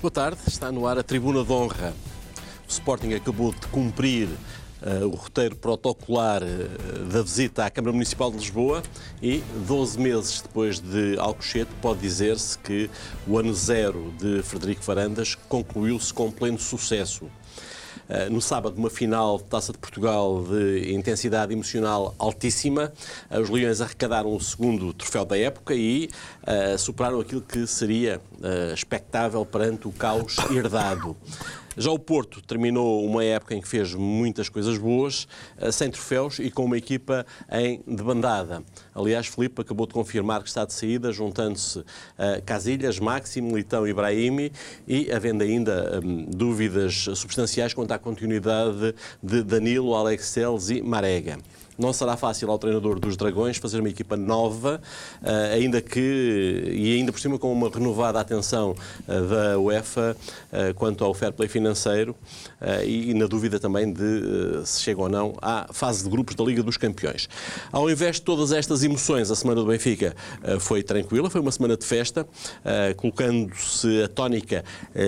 boa tarde. Está no ar a Tribuna de Honra. O Sporting acabou de cumprir o roteiro protocolar da visita à Câmara Municipal de Lisboa e 12 meses depois de Alcochete pode dizer-se que o ano zero de Frederico Varandas concluiu-se com pleno sucesso. No sábado, uma final de Taça de Portugal de intensidade emocional altíssima. Os Leões arrecadaram o segundo troféu da época e superaram aquilo que seria expectável perante o caos herdado. Já o Porto terminou uma época em que fez muitas coisas boas, sem troféus e com uma equipa em debandada. Aliás, Filipe acabou de confirmar que está de saída, juntando-se Casillas, Maxi, Militão e Brahimi e havendo ainda dúvidas substanciais quanto à continuidade de Danilo, Alex Telles e Marega. Não será fácil ao treinador dos Dragões fazer uma equipa nova, ainda por cima com uma renovada atenção da UEFA quanto ao fair play financeiro e na dúvida também de se chega ou não à fase de grupos da Liga dos Campeões. Ao invés de todas estas emoções, a semana do Benfica foi tranquila, foi uma semana de festa, colocando-se a tónica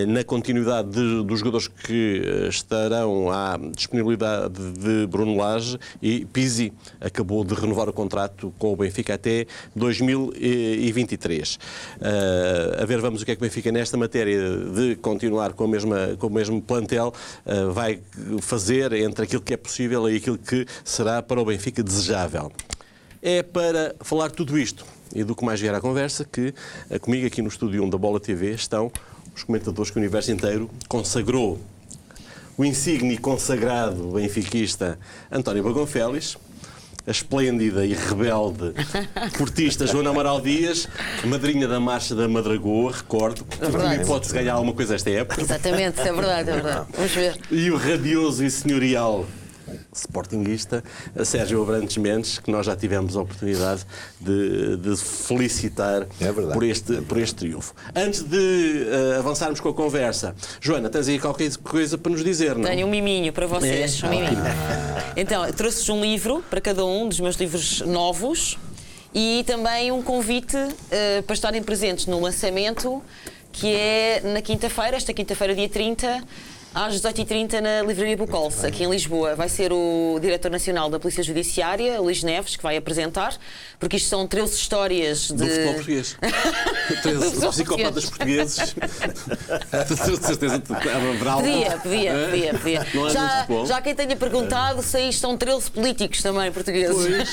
na continuidade dos jogadores que estarão à disponibilidade de Bruno Lage e Pizzi acabou de renovar o contrato com o Benfica até 2023. A ver, vamos o que é que o Benfica nesta matéria de continuar com o mesmo plantel vai fazer entre aquilo que é possível e aquilo que será para o Benfica desejável. É para falar tudo isto e do que mais vier à conversa que comigo aqui no estúdio 1 da Bola TV estão os comentadores que o universo inteiro consagrou. O insigne e consagrado benfiquista António Bagão Félix, a esplêndida e rebelde portista Joana Amaral Dias, madrinha da Marcha da Madragoa, recordo, que pode-se ganhar alguma coisa esta época. Exatamente, é verdade, é verdade. Vamos ver. E o radioso e senhorial sportinguista Sérgio Abrantes Mendes, que nós já tivemos a oportunidade de felicitar por este triunfo. Antes de avançarmos com a conversa, Joana, tens aí qualquer coisa para nos dizer, não? Tenho um miminho para vocês. Um miminho. Então, trouxe-vos um livro para cada um dos meus livros novos e também um convite para estarem presentes no lançamento, que é na quinta-feira, esta quinta-feira, dia 30, às 18h30 na Livraria Bucolce, aqui em Lisboa. Vai ser o Diretor Nacional da Polícia Judiciária, Luís Neves, que vai apresentar, porque isto são 13 histórias de... Do futebol português. 13 psicopatas portugueses. Tenho certeza que haverá algo. Podia. Já quem tenha perguntado se isto são 13 políticos também portugueses.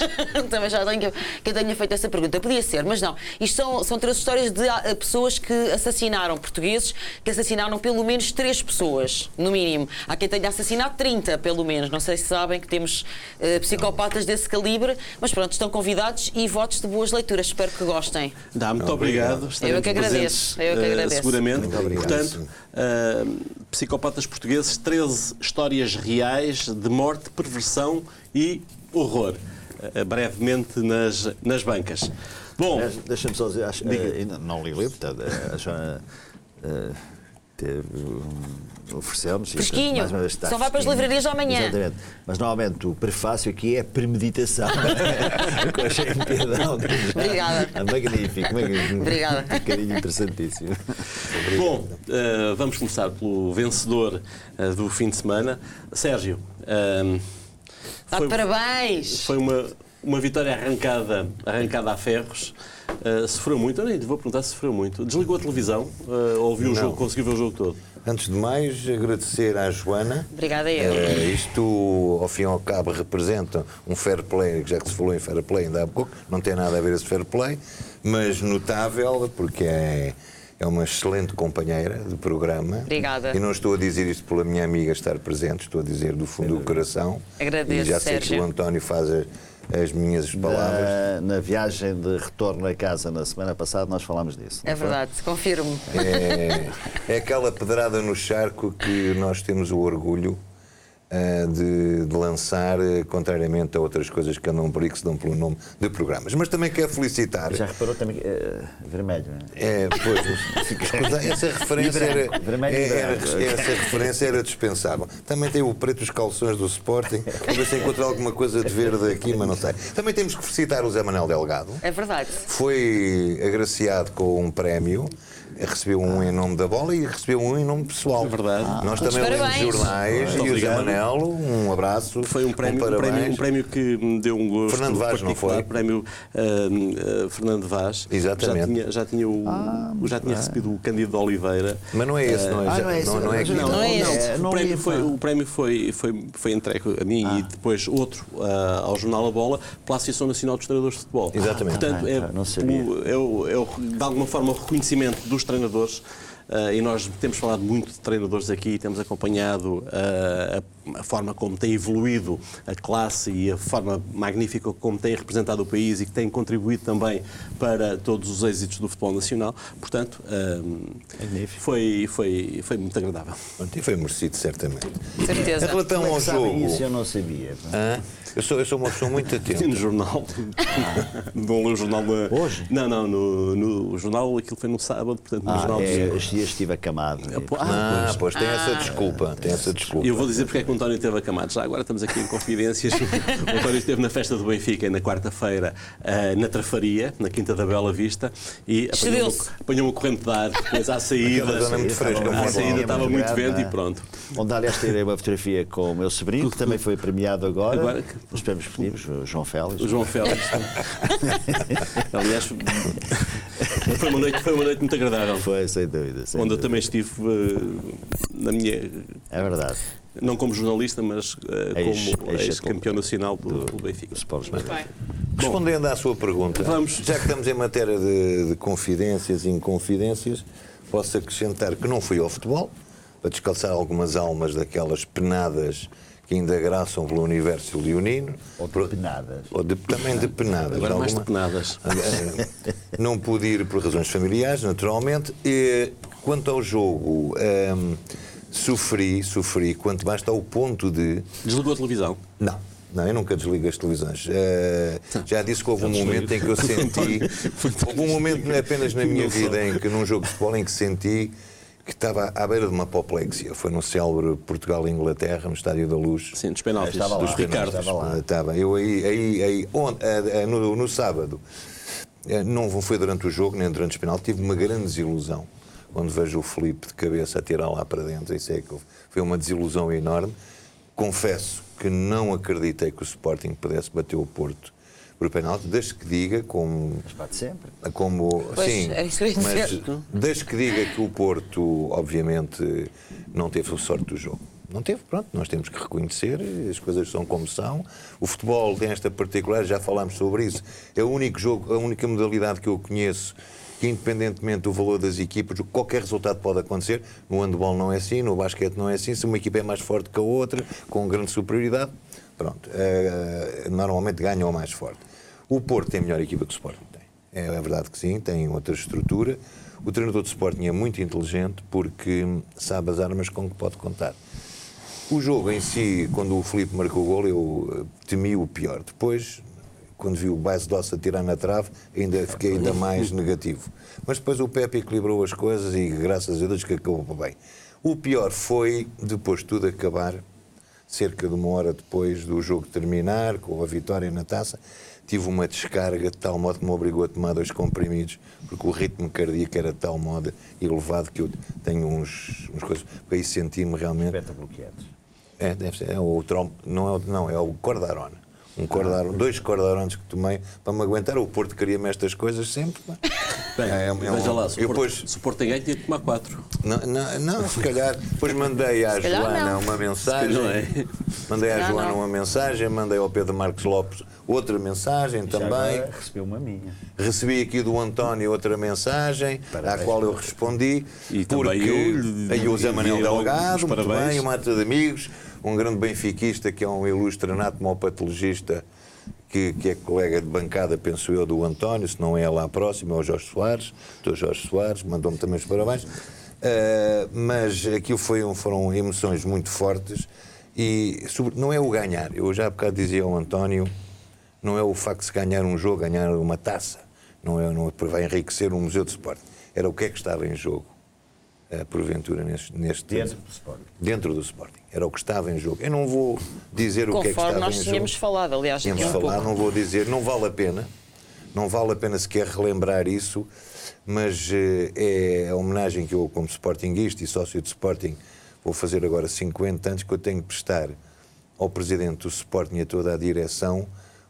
Também já tenho quem tenha feito essa pergunta. Podia ser, mas não. Isto são 13 histórias de pessoas que assassinaram portugueses, que assassinaram pelo menos 3 pessoas. No mínimo. Há quem tenha assassinado 30, pelo menos. Não sei se sabem que temos psicopatas desse calibre, mas pronto, estão convidados e votos de boas leituras. Espero que gostem. Muito obrigado. Eu que agradeço. Seguramente. Muito obrigado. Portanto, psicopatas portugueses, 13 histórias reais de morte, perversão e horror. Brevemente nas bancas. Bom, deixa-me só dizer, ainda não li o livro, oferecemos. Fresquinho, só vai para as livrarias amanhã. Exatamente. Mas normalmente o prefácio aqui é premeditação. Com a cheia de piedade. Obrigada. Magnífico. Obrigada. Um bocadinho interessantíssimo. Bom, vamos começar pelo vencedor do fim de semana. Sérgio, parabéns! Foi uma vitória arrancada a ferros. Sofreu muito? Eu nem te vou perguntar se sofreu muito. Desligou a televisão? Ouviu o jogo? Conseguiu ver o jogo todo? Antes de mais, agradecer à Joana. Obrigada eu. Isto, ao fim e ao cabo, representa um fair play, já que se falou em fair play ainda há pouco, não tem nada a ver esse fair play, mas notável, porque é uma excelente companheira de programa. Obrigada. E não estou a dizer isto pela minha amiga estar presente, estou a dizer do fundo do coração. Agradeço, e já sei Sérgio. que o António faz as minhas palavras. Na viagem de retorno a casa na semana passada nós falámos disso. É verdade, confirmo. É aquela pedrada no charco que nós temos o orgulho de lançar, contrariamente a outras coisas que andam por aí, que se dão pelo nome de programas. Mas também quero felicitar. Já reparou também vermelho, não é? Pois, essa referência era dispensável. Também tem o preto dos calções do Sporting. Vou ver se encontro alguma coisa de verde aqui, mas não sei. Também temos que felicitar o Zé Manuel Delgado. É verdade. Foi agraciado com um prémio recebeu um em nome da bola e recebeu um em nome pessoal. É verdade. Nós também lemos parabéns. jornais e o Zé Manelo, um abraço. Foi um prémio que me deu um gosto. Fernando Vaz, não foi? Prémio Fernando Vaz. Exatamente. Já tinha recebido o Cândido Oliveira. Mas não é esse, não é aqui. O prémio foi entregue a mim e depois outro ao Jornal A Bola pela Associação Nacional dos Treinadores de Futebol. Exatamente. Portanto, de alguma forma o reconhecimento dos treinadores. E nós temos falado muito de treinadores aqui, temos acompanhado a forma como tem evoluído a classe e a forma magnífica como tem representado o país e que tem contribuído também para todos os êxitos do futebol nacional. Portanto, foi muito agradável. E foi merecido, certamente. Certeza. Em relação ao jogo... Isso eu não sabia. Eu sou uma pessoa muito atenta. No jornal. Não leu o jornal Hoje? Não, no jornal aquilo foi no sábado, portanto no jornal Estes dias estive acamado. Pois tem essa desculpa. Eu vou dizer porque é que o António esteve acamado. Já agora estamos aqui em confidências. O António esteve na festa do Benfica na quarta-feira na Trafaria, na Quinta da Bela Vista, e apanhou uma corrente de ar, depois à saída. À saída estava muito vento e pronto. Onde, aliás, tirei uma fotografia com o meu sobrinho, que também foi premiado agora. Os prémios pedimos, o João Félix. O João Félix. Aliás, foi uma noite muito agradável. Foi, sem dúvida. Onde eu também estive na minha... É verdade. Não como jornalista, mas como ex-campeão nacional do Benfica. Respondendo à sua pergunta, vamos. Já que estamos em matéria de confidências e inconfidências, posso acrescentar que não fui ao futebol, para descalçar algumas almas daquelas penadas que ainda graçam pelo universo leonino. Ou de penadas. Também de penadas. Agora mais de penadas. Não pude ir por razões familiares, naturalmente. E, quanto ao jogo, sofri, quanto basta ao ponto de... Desligou a televisão? Não, eu nunca desligo as televisões. Já disse que houve um momento em que eu senti... Houve um momento, não é apenas na minha vida, em que num jogo de futebol, em que senti que estava à beira de uma apoplexia. Foi no célebre Portugal-Inglaterra, no Estádio da Luz. Sim, dos penaltis, dos Ricardos. Estava. Eu no sábado, não foi durante o jogo, nem durante os penaltis, tive uma grande desilusão. Quando vejo o Filipe de cabeça a tirar lá para dentro, isso é que foi uma desilusão enorme. Confesso que não acreditei que o Sporting pudesse bater o Porto por penalti, desde que diga como... Mas bate sempre. Sim, mas desde que diga que o Porto, obviamente, não teve a sorte do jogo. Não teve, pronto, nós temos que reconhecer, as coisas são como são. O futebol tem esta particular, já falámos sobre isso, é o único jogo, a única modalidade que eu conheço que, independentemente do valor das equipas, qualquer resultado pode acontecer. No handball não é assim, no basquete não é assim. Se uma equipa é mais forte que a outra, com grande superioridade, pronto, normalmente ganha o mais forte. O Porto tem a melhor equipa que o Sporting tem. É verdade que sim, tem outra estrutura. O treinador do Sporting é muito inteligente porque sabe as armas com que pode contar. O jogo em si, quando o Filipe marcou o golo, eu temi o pior. Depois, quando vi o Baez Dossa tirar na trave, fiquei ainda mais negativo. Mas depois o Pepe equilibrou as coisas e, graças a Deus, que acabou bem. O pior foi, depois de tudo acabar, cerca de uma hora depois do jogo terminar, com a vitória na taça, tive uma descarga de tal modo que me obrigou a tomar 2 comprimidos, porque o ritmo cardíaco era de tal modo elevado que eu tenho uns coisas... Porque aí senti-me realmente... Beta-bloqueados. Deve ser. É o Cordarone. 2 Cordarones que tomei para me aguentar. O Porto queria-me estas coisas sempre. Veja lá, se o Porto tem ganho, tinha de tomar 4. Não, se calhar. Depois mandei à Joana uma mensagem. Mandei à Joana uma mensagem, mandei ao Pedro Marcos Lopes outra mensagem também. Recebi uma minha. Recebi aqui do António outra mensagem, à qual eu respondi. E porque aí o Zé Manel Delgado, muito bem, uma mata de amigos, um grande benfiquista que é um ilustre anatomopatologista que é colega de bancada, penso eu, do António, se não é lá próximo, é o Jorge Soares. O Jorge Soares mandou-me também os parabéns. Mas aquilo foram emoções muito fortes e não é o ganhar. Eu já há bocado dizia ao António, não é o facto de se ganhar um jogo, ganhar uma taça, não vai enriquecer um museu de Sporting. Era o que é que estava em jogo, porventura, neste dentro do Sporting. Dentro do Sporting. Era o que estava em jogo. Eu não vou dizer o que é que estava em jogo. Conforme nós tínhamos falado, aliás. Tínhamos falado, não vou dizer, não vale a pena. não vale a pena sequer relembrar isso, mas é a homenagem que eu, como sportinguista e sócio de Sporting, vou fazer agora 50 anos, que eu tenho que prestar ao Presidente do Sporting e a toda a direção,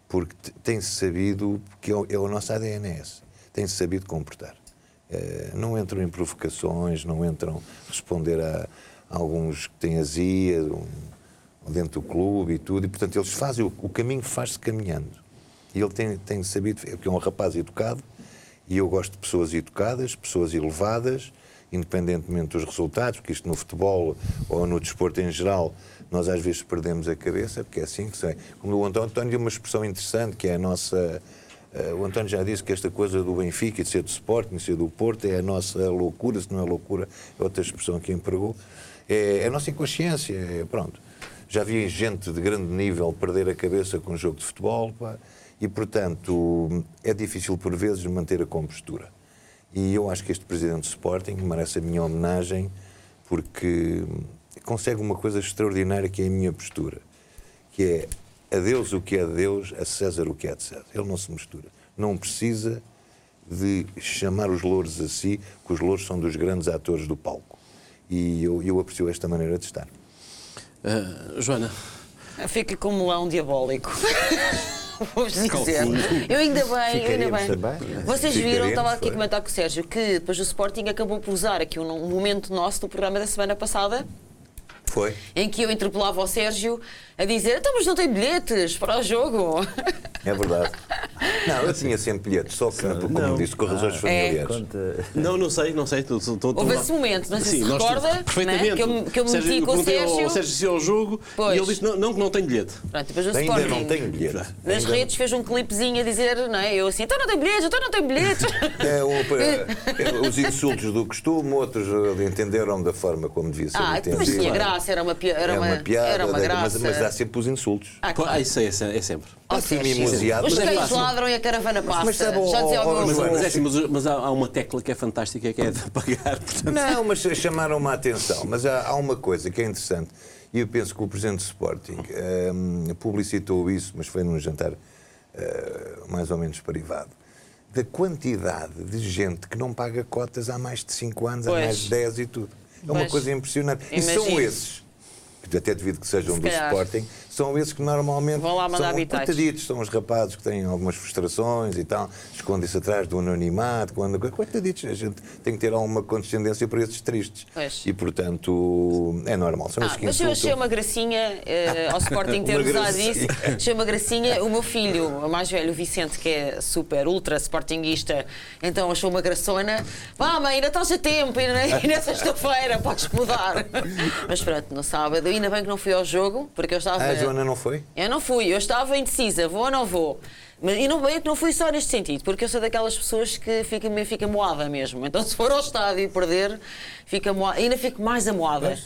porque tem-se sabido, que é o nosso ADNS, tem-se sabido comportar. Não entram em provocações, não entram a responder a alguns que têm azia dentro do clube e tudo, e portanto eles fazem, o caminho faz-se caminhando. E ele tem sabido, porque é um rapaz educado, e eu gosto de pessoas educadas, pessoas elevadas, independentemente dos resultados, porque isto no futebol ou no desporto em geral, nós às vezes perdemos a cabeça, porque é assim que sei. Como o António tem uma expressão interessante, que é a nossa... O António já disse que esta coisa do Benfica, de ser do Sporting, de ser do Porto, é a nossa loucura, se não é loucura, é outra expressão que empregou. É a nossa inconsciência, pronto. Já vi gente de grande nível perder a cabeça com um jogo de futebol, pá, e, portanto, é difícil por vezes manter a compostura. E eu acho que este Presidente do Sporting merece a minha homenagem, porque consegue uma coisa extraordinária, que é a minha postura, que é a Deus o que é de Deus, a César o que é de César. Ele não se mistura. Não precisa de chamar os louros a si, que os louros são dos grandes atores do palco. E eu aprecio esta maneira de estar. Joana? Fica como um leão diabólico. Vou-vos dizer. Eu ainda bem. Também. Vocês viram, estava aqui a foi. comentar com o Sérgio, que depois o Sporting acabou por usar aqui um momento nosso do programa da semana passada, Foi? em que eu interpelava o Sérgio a dizer: então, mas não tem bilhetes para o jogo? É verdade. Não, eu tinha sempre bilhetes, só que, como disse, com razões familiares. Não sei. Houve esse momento, não sei Sim, se recorda, perfeitamente. né? que eu me meti com o Sérgio. O Sérgio se ao jogo e ele disse que não tem bilhete. Pronto, depois o Ainda Sporting não tenho bilhete. nas redes fez um clipezinho a dizer, não é? Eu assim, então não tem bilhetes. Os insultos do costume, outros entenderam da forma como devia ser entendido. Mas tinha graça, era uma graça. Mas há sempre os insultos. Isso é sempre. Ó, Assim, Sérgio, mimoseado, os mas é cães fácil. ladram e a caravana passa. Mas sabe, Já dizia o meu mas avô. Mas é assim, mas há uma tecla que é fantástica, que é de apagar. Portanto... Não, mas chamaram-me a atenção. Mas há uma coisa que é interessante, e eu penso que o Presidente do Sporting publicitou isso, mas foi num jantar mais ou menos privado, da quantidade de gente que não paga cotas há mais de 5 anos, há mais de 10 e tudo. É uma coisa impressionante. E são esses, que até devido que sejam do Sporting, são esses que normalmente vão lá mandar são habitats. coitaditos, são os rapazes que têm algumas frustrações e tal, escondem-se atrás do anonimato, coitaditos, a gente tem que ter alguma condescendência para esses tristes. Pois. E, portanto, é normal. São esses que Mas eu achei insultam. uma gracinha ao Sporting ter Uma usado gracinha. isso. Achei uma gracinha. O meu filho, o mais velho, o Vicente, que é super, ultra sportinguista, então achou uma graçona. Vá, mãe, ainda estás a tempo, e na sexta-feira podes mudar. Mas pronto, no sábado, ainda bem que não fui ao jogo, porque eu estava... A Joana não foi? Eu não fui, eu estava indecisa, vou ou não vou. E não fui só neste sentido, porque eu sou daquelas pessoas que fica moada mesmo. Então, se for ao estádio e perder, fica moada, ainda fico mais amoada.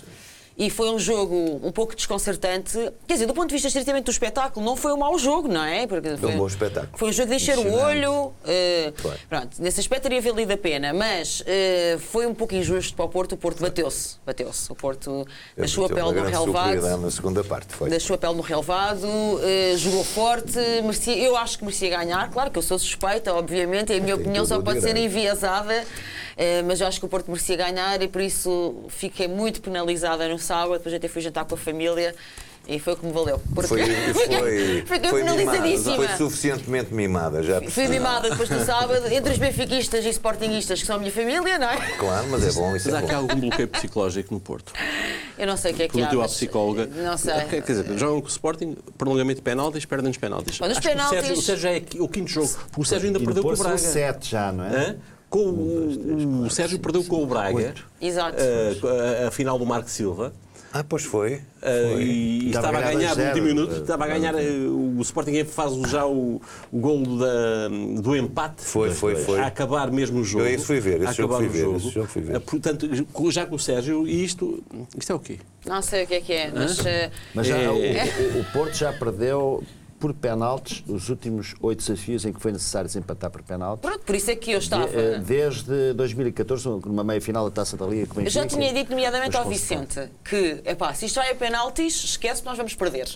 E foi um jogo um pouco desconcertante. Quer dizer, do ponto de vista estritamente do espetáculo, não foi um mau jogo, não é? Porque Foi um bom espetáculo. Foi um jogo de encher o Impressionante. olho. Pronto, nesse aspecto teria valido a pena, mas foi um pouco injusto para o Porto. O Porto bateu-se. O Porto deixou a pele no relevado. Na segunda parte, foi. Deixou a pele no relevado, jogou forte, eu acho que merecia ganhar. Claro que eu sou suspeita, obviamente, e a minha opinião só pode ser enviesada, mas eu acho que o Porto merecia ganhar e por isso fiquei muito penalizada no sábado. Depois até fui jantar com a família e foi o que me valeu. Fiquei penalizadíssima. Foi suficientemente mimada, já Fui mimada depois do sábado, entre os benfiquistas e sportinguistas, que são a minha família, não é? Claro, mas é bom, isso Mas há é aqui bom. algum bloqueio psicológico no Porto? Eu não sei o que é que há. Perguntou à mas psicóloga. Não sei. Quer dizer, jogam com o Sporting, prolongamento de penaltis, perdem os penaltis. Bom, nos Acho que penaltis- o Sérgio já é o quinto jogo. O Sérgio ainda E perdeu com o depois Braga. são 7 já, não é? Hã? O Sérgio perdeu com o Braga. Exato. A final do Marco Silva. Pois foi. E estava a ganhar no último minuto. Estava a ganhar. O Sporting faz já o golo do empate. Foi. A acabar mesmo o jogo. Eu esse fui ver, esse jogo acabar fui o ver, esse jogo fui ver. Portanto, já com o Sérgio, e isto é o quê? Não sei o que é, Mas já, o Porto já perdeu por penaltis os últimos 8 desafios em que foi necessário desempatar por penaltis. Pronto, por isso é que eu estava. Desde 2014, numa meia-final da Taça da Liga. Eu já tinha dito, nomeadamente ao Vicente, que se isto vai a penaltis, esquece que nós vamos perder.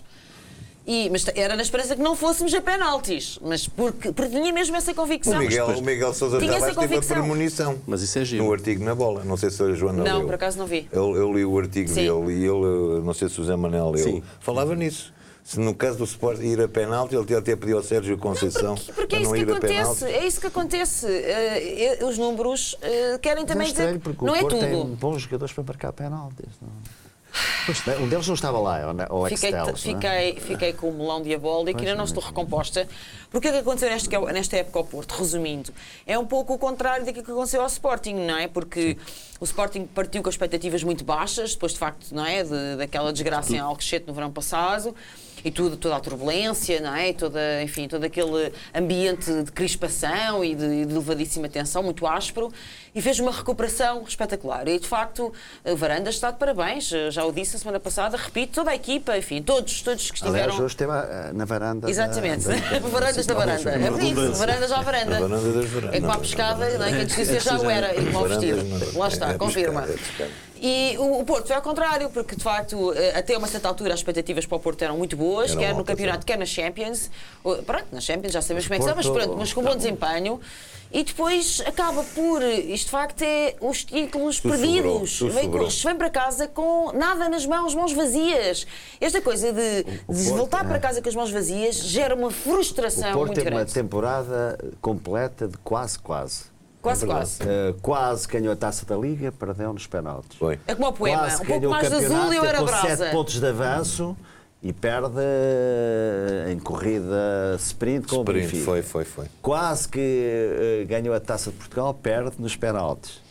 Mas era na esperança que não fôssemos a penaltis, mas porque tinha mesmo essa convicção. O Miguel Sousa Tinha essa Tavares teve a convicção. premonição. Mas isso é giro. No artigo na bola. Não sei se a Joana leu. Não, por acaso não vi. Eu li o artigo Sim. dele e ele, não sei se o Zé Manel leu, Sim. falava nisso. Se no caso do Sport ir a penalti, ele até pediu ao Sérgio Conceição Porque para é isso não que ir a penalti. acontece. É isso que acontece. Os números querem também É estranho, dizer porque que não o é Porto tem tudo. bons jogadores para marcar penaltis. Pois, um deles não estava lá, o Extelos. Fiquei com o melão diabólico e ainda não estou recomposta. Porque o que é que aconteceu nesta época ao Porto? Resumindo, é um pouco o contrário daquilo que aconteceu ao Sporting, não é? Porque o Sporting partiu com expectativas muito baixas, depois de facto, não é? Daquela desgraça em Alcochete no verão passado. E toda a turbulência, não é? Todo aquele ambiente de crispação e de elevadíssima tensão, muito áspero, e fez uma recuperação espetacular. E, de facto, o Varandas está de parabéns, já o disse a semana passada, repito, toda a equipa, enfim, todos que estiveram... Aliás, hoje esteve na varanda. Exatamente, Varandas da varanda. É por isso, Varandas à varanda. A varanda das varandas. É como a pescada, não é? Que antes de ser já o era, e como o vestido. Lá está, confirma. E o Porto foi ao contrário, porque de facto, até uma certa altura, as expectativas para o Porto eram muito boas, Eram quer no altas, campeonato, quer na Champions. Pronto, na Champions já sabemos como é que são, mas pronto, mas com bom desempenho. E depois acaba por, isto de facto é os títulos perdidos. Vem para casa com nada nas mãos vazias. Esta coisa de voltar para casa com as mãos vazias gera uma frustração o Porto muito teve grande. uma temporada completa de quase. Quase ganhou a Taça da Liga, perdeu nos penaltis. Foi. É como o poema, Quase um pouco ganhou o mais de azul e eu era com brasa. 7 pontos de avanço e perde em corrida sprint com o Benfica. Foi. Quase que ganhou a Taça de Portugal, perde nos penaltis.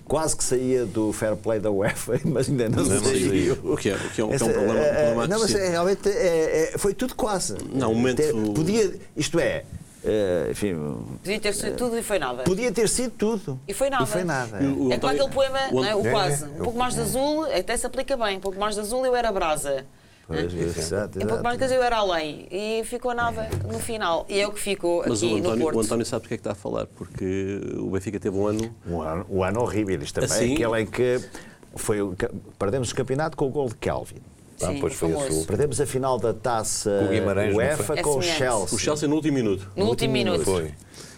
Quase que saía do fair play da UEFA, mas ainda não saiu. O que é um problema não, mas acrescido. realmente foi tudo quase. Não, um momento... Podia, isto é, enfim, Podia ter sido tudo e foi nada. podia ter sido tudo. E foi nada. O É como aquele poema, não é? O quase. É. Um pouco mais de azul, até se aplica bem. Um pouco mais de azul eu era brasa. Pois, exato, Um pouco mais de azul eu era além. E ficou nada no final. E é o que ficou Mas aqui no Porto. o António sabe do que é que está a falar, porque o Benfica teve um ano... Um ano horrível. Isto também, Assim? aquele em que perdemos o campeonato com o gol de Kelvin. Sim, pois foi famoso. a sua. Perdemos a final da taça Com o Guimarães, não UEFA foi? com o É semelhante. Chelsea. O Chelsea no último minuto. No último minuto. Foi.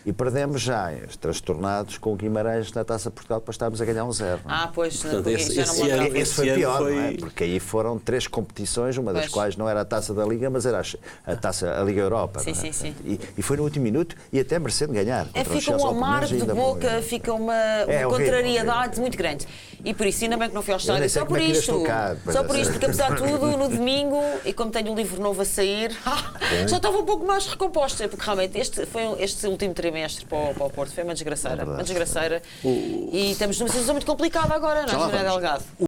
E perdemos já, transtornados, com o Guimarães na Taça de Portugal, depois estávamos a ganhar 1-0. Ah, pois, Portanto, já não me esse lembrava. ano- Esse foi ano pior, foi- não é? Porque aí foram 3 competições, uma das Pois. quais não era a Taça da Liga, mas era a Liga Europa. Sim, não é? sim, sim. E foi no último minuto e até merecendo ganhar. contra o Fica Chelsea, um ao menos amargo de ainda boca, foi. fica uma horrível, contrariedade horrível. muito grande. E por isso, ainda bem que não fui ao Eu nem estádio, sei só como por é que ainda isto. estou cá, pois Só é. por isto, porque apesar de tudo, no domingo, e como tenho um livro novo a sair, já estava um pouco mais recomposta, porque realmente este último trimestre para o Porto foi uma desgraceira. Uma desgraceira. E estamos numa situação muito complicada agora, não é, Joana Delgado?